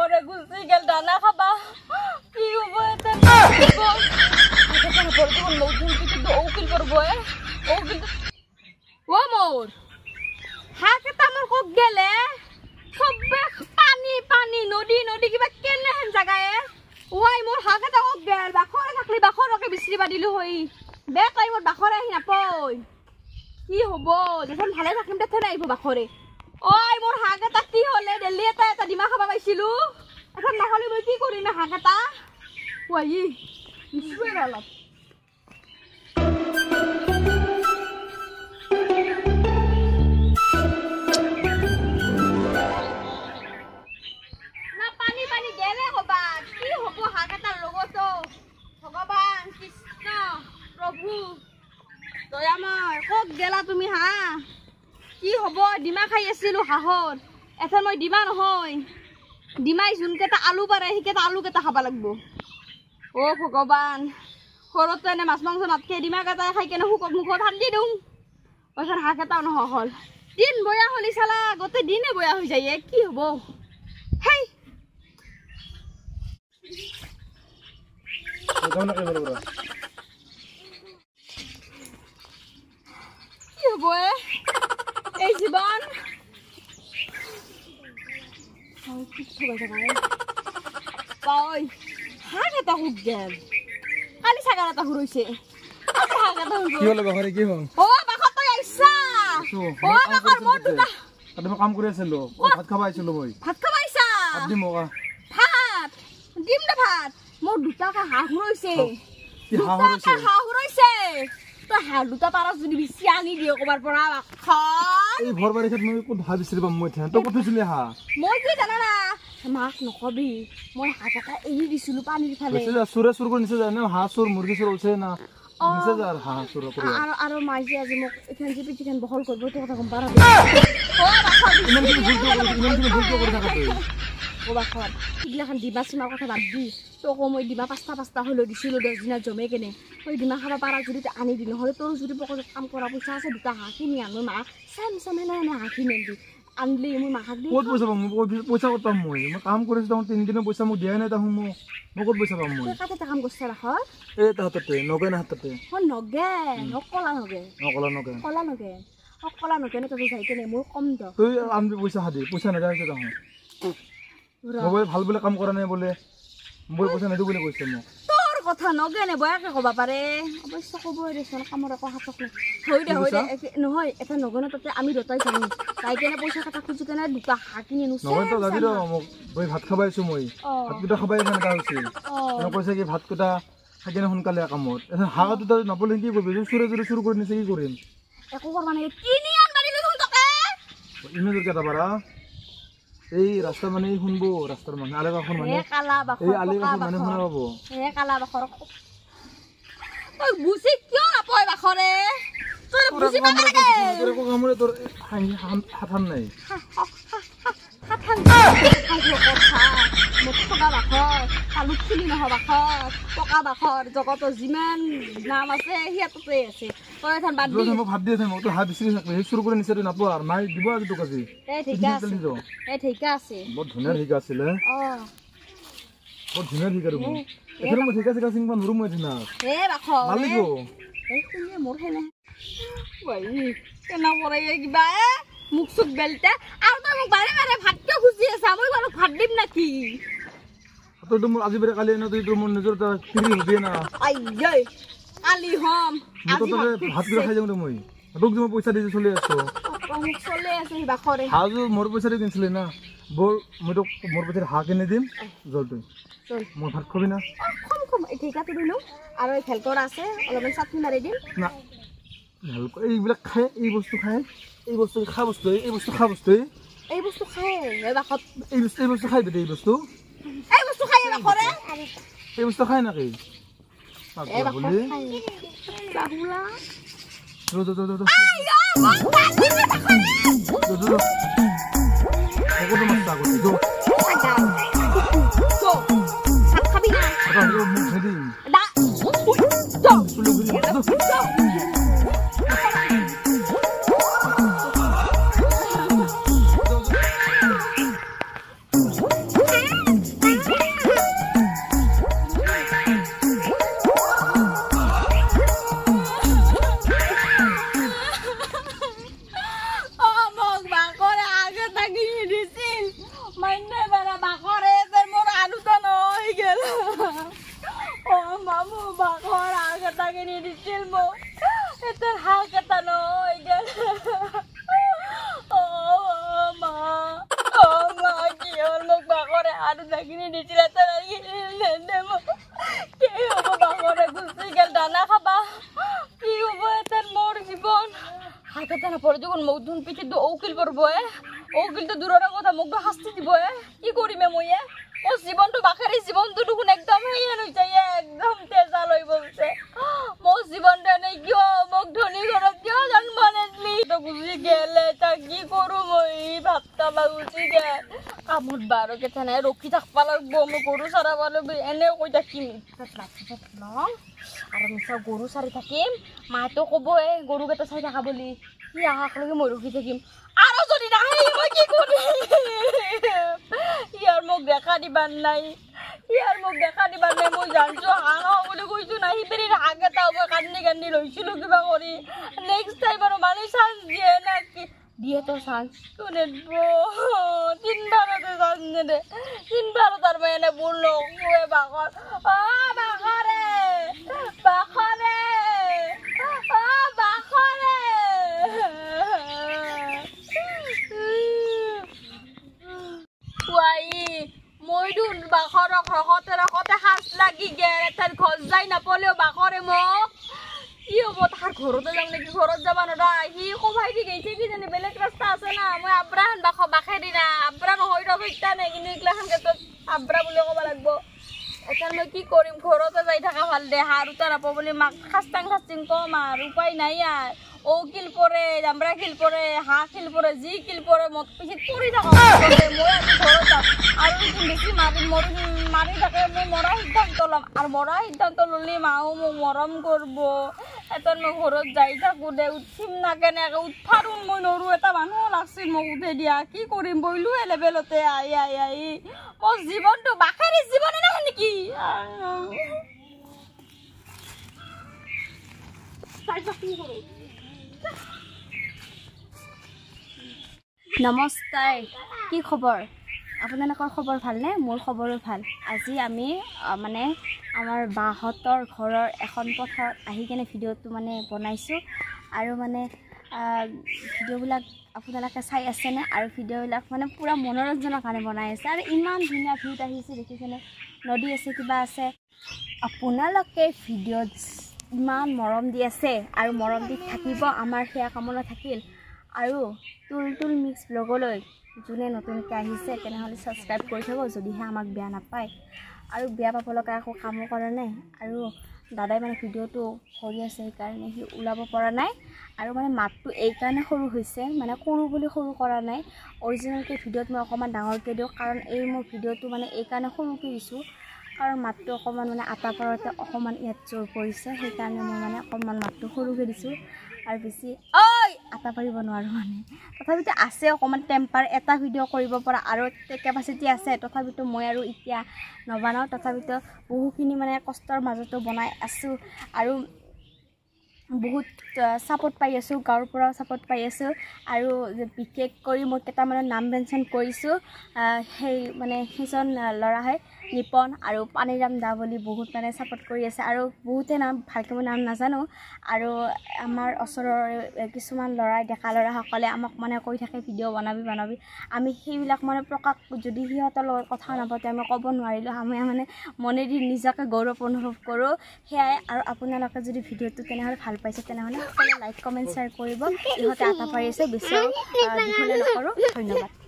মরে গুছি গেল দানা খাবা কি হবো এটা নতুন কিছু উকিল করবো উকিল ও মোর হাকে তো আমার কক গেলে সবে পানি পানি নদী নদী কিবা কেনে হেন জাগায় ওয়াই মোর হাকে তো কক গেল বাখরে থাকলি বাখরকে বিচরিবা দিলো হই বে তাই মোর বাখরে আহি নাপই কি হব যখন ভালে থাকিম তেথে নাইব বাখরে ওই মোর হাকে তা কি হলে দিল্লি এটা ডিমা খাবা পাইছিলো এখন নহলে মই কি করি না হাকে তা ওয়াই নিশুয়ের অলপ না পানি পানি গেলে হবা কি হব হাকে তার লগতো ভগবান কৃষ্ণ প্রভু দয়াময় কক গেলা তুমি হা কি হব ডিমা খাই আছিলো হাহর এখন মই ডিমা নহয় ডিমাই যোনকেইটা আলু পাৰে সেইকেইটা আলু কেইটা খাব লাগিব অ ভগৱান ঘৰতো এনে মাছ মাংস নাতকে ডিমা কেইটাই খাই কেনে শুকক মুখত হান্দি দিওঁ পইচাৰ হাঁহ কেইটাও নহয় হ'ল দিন বয়া হলি চালা গোটেই দিনে বয়া হৈ যায় কি হব হেই কি হব এই জীবন হাঁহ এটা হুক গেল কালি ছাগাল এটা হুৰৈছে কাম কৰি আছিলো ভাত খাব আহিছিলো মই ভাত খাব আহিছা ভাত দিম না ভাত মোৰ দুটাকে হাঁহ হুৰৈছে হাঁহ হুৰৈছে তই হাঁহ দুটা পাৰ যদি বেছি আনি দিয় কবাৰ পৰা এই ভৰ বাৰিষাত মই ক'ত হাঁহ বিচাৰি পাম মই তই ক'ত থৈছিলি হাঁহ মই কি জানা না মাক নকবি মই হাঁহ এটা এৰি দিছিলো পানীৰ ফালে চোৰে চুৰ কৰি নিছে জানে হাঁহ চোৰ মুৰ্গী চোৰ ওলছে না নিছে যাৰ হাঁহ চোৰ কৰি আৰু মাইজি আজি মোক এখান যে পিঠিখান বহল কৰিব তো কথা গম পাৰা ইমান কি ভুল কৰি থাকা তই ও বাখৰ ইগলাখান ডিমা চিমাৰ কথা বাদ দি তোক মই ডিমা পাঁচটা হলেও দিছিলো 10 দিনত জমে কেনে তই ডিমা খাবা পাৰা যদি আনি দি নহলে তোৰ যদি পকেটত কাম কৰা পইচা আছে দুটা হাঁহ কিনি আনো মা চাম এনে হাঁহ কিনি আনি আনলি মই মাহাক দি ক'ত পইচা পাম পইচা ক'ত পাম মই কাম কৰিছো তখন 3 দিনৰ পইচা মোক দিয়াই নাই তাহো মই ক'ত পইচা পাম মই কাতে কাম কৰিছ ৰাখৰ এই তাহতে নগে না হাততে নগে নকলা নগে নে তই যাই কেনে মোৰ কম দ তুই আমি পইচা হাদি পইচা নেদাইছে তাহো মই ভাল বলে কাম কৰা নাই বলে মই পইচা নেদু বলে কৈছে মোক তোৰ কথা নগে নে বয়াকে কবা পাৰে অৱশ্য কবই দেচোন কামৰ একো হাতক নাই হৈ দে নহয় এটা নগনে তাতে আমি দুটাই যাম তাই কেনে পইচা কাটা খুজি কেনে দুটা হাঁহ কিনি নুছে নহয় তো যাবি ৰ মোক মই ভাত খাবাইছো মই ভাতকেইটা খাবাই কেনেকা হৈছে মই কৈছে কি ভাতকেইটা খাইকেনে সোনকালে কামত হাঁহ দুটা নাপলে কি কৰিবি চুৰে চুৰ কৰি নিছে কি কৰিম একো কৰবা নাই কিনি আনবাৰি দেখোন তোকে ইনে দূৰ কেটা পাৰা এই ৰাস্তা মানে শুনবো ৰাস্তাৰ মানে আলেবাখন মানে এই কালা বাখৰ এই আলেবাখন মানে শুনা পাব এই কালা বাখৰ তই বুজি কিয় নাপয় বাখৰে তই বুজি পালে তোৰ কো কামৰে তোৰ হাথান নাই হাথান কথা মুখা বাখৰ কালুখিনি নহ বাখৰ পকা বাখৰ জগতৰ যিমান নাম আছে হিয়াততে আছে তই এখন বাদ দি মই ভাত দি আছে মই তো হাত দিছিলি সেই চুৰ কৰি নিছে নাপোৱা আৰু মাই দিব আজি তোক আজি এই ঠিক আছে বহুত ধুনীয়া ঠিক আছিল বহুত ধুনীয়া ঠিক আৰু এখানে মই ঠিক আছে সিংবা নুৰু মই দিনা বাখৰ মালিক এই শুনিয়ে মোৰ হেনে ওই কেনা পৰে কিবা মুখ সুখ বেলতে আৰু তই মোক বাৰে ভাত কিয় খুজি আছা মই বাৰু ভাত দিম নাকি তই তো মোৰ আজি বাৰে কালি এনে তই মোৰ নিজৰ তা ফ্ৰী হৈ দিয়ে না আইयै কালি হম মই তো ভাত কিয় খাই যাম মই তোক যে মই পইচা দিছে চলি আছো মোক চলে আছে বাখৰে হাজু মোৰ পইচা দি কিনছিলে না বল মই তো মোৰ পইচা হাঁ কিনে দিম জল তুই চল মই ভাত খাবি না কম ঠিক আছে দিলো আৰু এই ভেলকৰা আছে অলপমান চাটনি মাৰি দিম না ভেলকৰা এইবিলাক খাই এই বস্তু খাই এই বস্তু খা বস্তু এই বস্তু খা বস্তু এই বস্তু খাই বাখত এই বস্তু খাই দে এই বস্তু খাই বাখৰে এই বস্তু খাই নাকি এই বাখত খাই বাহুলা ৰ দিছিল মোক এটা হাক এটা নহয় মা কি হ'ল মোক বাকৰে আৰু দাগিনি দিছিল এটা কি হ'ব বাকৰে গুচি গেল দানা খাবা কি হ'ব এটা মোৰ জীৱন হাত এটা নপৰে যখন মোক ধুন পিঠিত ঔকিল পৰব ঔকিলটো দূৰৰ কথা মোক শাস্তি দিব কি কৰিমে মই ও জীবনটো বাখারি জীবনটো দেখুন একদম হেয়ান হৈ যায় একদম তেজাল হৈ বলছে মোৰ জীবনটা নেই কিয় মোক ধনী ঘৰত কিয় জন্ম নিদিলি তো গুচি গেলে তা কি কৰো মই ভাবতা গুচি গে কামত বাৰকে থানে ৰখি থাকবা লাগব মই গৰু চৰাব লাগব এনে কৈ থাকিম ন আৰু মিছা গৰু চাৰি থাকিম মাতো ক'ব গৰুকেইটা চাই থাকা বুলি কি আহাকলৈকে মই ৰখি থাকিম আৰু যদি নাহে মই কি কৰিম ইয়াৰ মোক দেখা দিবাৰ নাই মই জানছো হাঁহ বুলি কৈছো নাহি পেৰি হাঁহ এটা মই কান্দি লৈছিলো কিবা কৰি নেক্সট টাইম আৰু মানুহ চান্স দিয়ে না কি দিয়ে তো চান্স কোনে তিনবাৰতে চান্স নেদে তিনবাৰত আৰু মই এনে ভুল নকৰোৱে বাখৰ ৰখতে সাজ লাগি গেল তাৰ ঘৰ যাই নাপালেও বাকৰে মোক কি হ'ব তাৰ ঘৰতে যাম নেকি ঘৰত যাব নৰা সি কমাই দি গৈছে কি জানি বেলেগ ৰাস্তা আছে না মই আব্ৰাহান বাখে দি না আব্ৰা নহয় ৰখা নাই কিন্তু এইগিলাখান ক্ষেত্ৰত আব্ৰা বুলি ক'ব লাগিব এতিয়া মই কি কৰিম ঘৰতে যাই থকা ভাল দে হাঁহ উঠা নাপাব বুলি মাক খাস্তাং কম আৰু উপায় নাই আৰু ঔকিল পৰে জাম্বৰা খিল পৰে হাঁহ খিল পৰে যি খিল পৰে মত পিছত পৰি থাকা মই ঘৰত যাম আৰু বেছি মাৰি থাকে মই মৰা সিদ্ধান্ত ল'ম আৰু মৰা সিদ্ধান্ত ল'লে মাও মোক মৰম কৰিব এটা মই ঘৰত যাই থাকোঁ দে উঠিম না কেনেকৈ উঠাৰো মই নৰোঁ এটা মানুহ লাগছিল মোক উঠাই দিয়া কি কৰিম বইলো লেভেলতে আহি মোৰ জীৱনটো বাখাৰী জীৱনে নহয় নেকি নমস্কাৰ কি খবৰ আপোনালোকৰ খবৰ ভালনে মোৰ খবৰো ভাল আজি আমি মানে আমাৰ বাহঁতৰ ঘৰৰ এখন পথত আহি কেনে ভিডিঅ'টো মানে বনাইছোঁ আৰু মানে ভিডিঅ'বিলাক আপোনালোকে চাই আছেনে আৰু ভিডিঅ'বিলাক মানে পূৰা মনোৰঞ্জনৰ কাৰণে বনাই আছে আৰু ইমান ধুনীয়া ভিউত আহিছে দেখিছেনে নদী আছে কিবা আছে আপোনালোকে ভিডিঅ'ত ইমান মৰম দি আছে আৰু মৰম দি থাকিব আমাৰ সেয়া কামনা থাকিল আৰু তুলতুল মিক্স ব্লগলৈ যোনে নতুনকৈ আহিছে তেনেহ'লে ছাবস্ক্ৰাইব কৰি থ'ব যদিহে আমাক বেয়া নাপায় আৰু বেয়া পাব লগা একো কামো কৰা নাই আৰু দাদাই মানে ভিডিঅ'টো কৰি আছে সেইকাৰণে সি ওলাব পৰা নাই আৰু মানে মাতটো এইকাৰণে সৰু হৈছে মানে সৰু বুলি সৰু কৰা নাই অৰিজিনেলকৈ ভিডিঅ'ত মই অকণমান ডাঙৰকৈ দিওঁ কাৰণ এই মোৰ ভিডিঅ'টো মানে এইকাৰণে সৰুকৈ দিছোঁ কাৰণ মাতটো অকণমান মানে আটা পাৰতে অকণমান ইয়াত জোৰ পৰিছে সেইকাৰণে মই মানে অকণমান মাতটো সৰুকৈ দিছোঁ আৰু বেছি আটা পাৰিব নোৱাৰোঁ মানে তথাপিতো আছে অকণমান টেম্পাৰ এটা ভিডিঅ' কৰিব পৰা আৰু কেপাচিটি আছে তথাপিতো মই আৰু এতিয়া নবনাওঁ তথাপিতো বহুখিনি মানে কষ্টৰ মাজতো বনাই আছোঁ আৰু বহুত ছাপোৰ্ট পাই আছোঁ গাঁৱৰ পৰাও ছাপোৰ্ট পাই আছোঁ আৰু বিশেষ কৰি মই কেইটামানৰ নাম মেনশ্যন কৰিছোঁ সেই মানে সেইজন ল'ৰা হয় নিপন আৰু পানীৰাম দা বুলি বহুত মানে ছাপোৰ্ট কৰি আছে আৰু বহুতে নাম ভালকৈ মই নাম নাজানো আৰু আমাৰ ওচৰৰ কিছুমান ল'ৰাই ডেকা ল'ৰাসকলে আমাক মানে কৈ থাকে ভিডিঅ' বনাবি আমি সেইবিলাক মানে প্ৰকাশ যদি সিহঁতৰ লগত কথা নাপাতে আমি ক'ব নোৱাৰিলোঁ আমি মানে মনেদি নিজকে গৌৰৱ অনুভৱ কৰোঁ সেয়াই আৰু আপোনালোকে যদি ভিডিঅ'টো তেনেহ'লে ভাল পাইছে তেনেহ'লে সকলোৱে লাইক কমেণ্ট শ্বেয়াৰ কৰিব ইহঁতে আটা পাৰি আছে বেছি দীঘলীয়া নকৰোঁ ধন্যবাদ